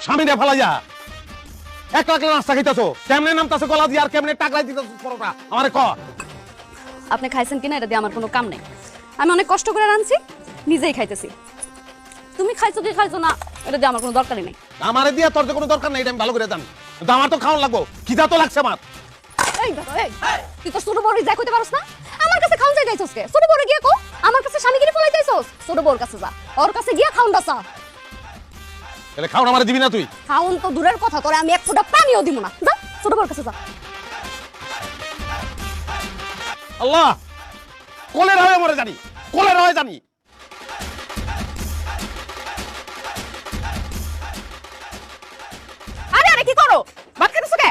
স্বামীরে ফালাইয়া একলা একলা নাস্তা খাইতেছো, কেমনে নামতাছে গলা দিয়ে আর কেমনে টাকলাই দিতেছো পরোটা আমারে ক। আপনি খাইছেন কিনা এটা দিয়ে আমার কোনো কাম নেই। আমি অনেক কষ্ট করে রাঁধছি, নিজেই খাইতেছি। তুমি খাইছো কি খাইছো না এটা দিয়ে আমার কোনো দরকারই নেই। আমারে দিয়া তোর তো কোনো দরকার নাই, এটা আমি ভালো করে জানি, কিন্তু আমার তো খাওয়ান লাগবো, খিদা তো লাগছে আমার। এই দাদা, এই তুই তো ছোট বড় যাই কইতে পারছ না? আমার কাছে খাওন যাই যাইছস কে? ছোট বড় গিয়া কো আমার কাছে স্বামীগিরি ফলাই যাইছস? ছোট বড় কাছে যা, ওর কাছে গিয়া খাওন দাসা। তাহলে খাওয়ান আমারে দিবি না তুই? খাওন তো দূরের কথা, তোরে আমি এক ফোঁটা পানিও দিব না। যা ছোট বড় কাছে যা। আল্লাহ, কোলের হয় মরে জানি, কোলের হয় জানি। আরে আরে কি করো? ভাত খাইতেছো কে?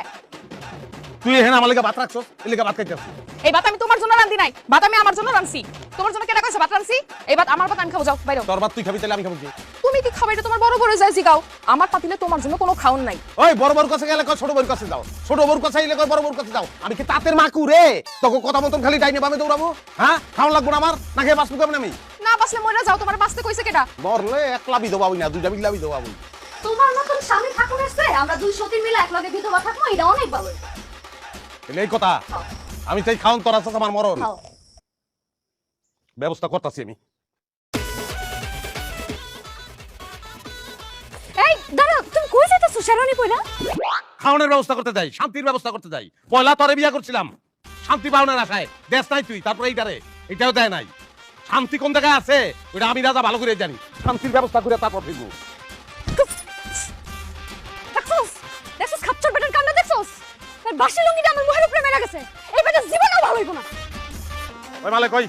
তুই এখানে আমার লেগে ভাত রাখছস, এই লেগে ভাত খাইতেছ। এই ভাত আমি তোমার জন্য রাঁধি নাই, ভাত আমি আমার জন্য রাঁধছি। তোমার জন্য কেডা কইছে ভাত রাঁধছি? এই ভাত আমার ভাত আমি খাবো, যাও বাইরে। তোর ভাত তুই খাবি, তাহলে আমি খাবো কি? তুমি কি খাবে এটা তোমার বড় বড় যাইছি গাও। আমার পাতিলে তোমার জন্য কোনো খাওন নাই। ওই বড় বড় কাছে গেলে কয় ছোট বড় কাছে যাও, ছোট বড় কাছে গেলে কয় বড় বড় কাছে যাও। আমি কি তাতের মাকু রে তোকে কথা মতন খালি ডাইনে বামে দৌড়াবো? হ্যাঁ, খাওয়ান লাগবো না আমার, না খেয়ে বাঁচবো কেমন আমি? না বাসলে মইরা যাও, তোমার বাঁচতে কইছে কেডা? মরলে একলা বিধবা হই না, দুইটা বিধবা বিধবা হই। তোমার মতন স্বামী ঠাকুর আছে, আমরা দুই সতী মিলে একলগে বিধবা থাকবো, এটা অনেক ভালো। এই কথা আমি চাই, খাওন তোর আছে আমার মরণ, খাও। ব্যবস্থা করতেছি আমি। এই দাঁড়া, তুমি কই যাইতাছো শেরওয়ানি পয়লা? খাওয়ানোর ব্যবস্থা করতে যাই, শান্তির ব্যবস্থা করতে যাই। পয়লা তরে বিয়া করছিলাম শান্তি পাওনার আশায়, দেশ নাই তুই, তারপরে এইটারে এটাও দেয় নাই। শান্তি কোন জায়গায় আছে ওইটা আমি রাজা ভালো করে জানি, শান্তির ব্যবস্থা করে তারপর ফিরবো। দেখছস দেখছস খাচ্চর বেটার কামটা দেখছস? তার বাসি লুঙ্গিটা আমার মুখের উপরে মেলা গেছে, এই বেটা জীবনও ভালো হইব না। ওই মালে কই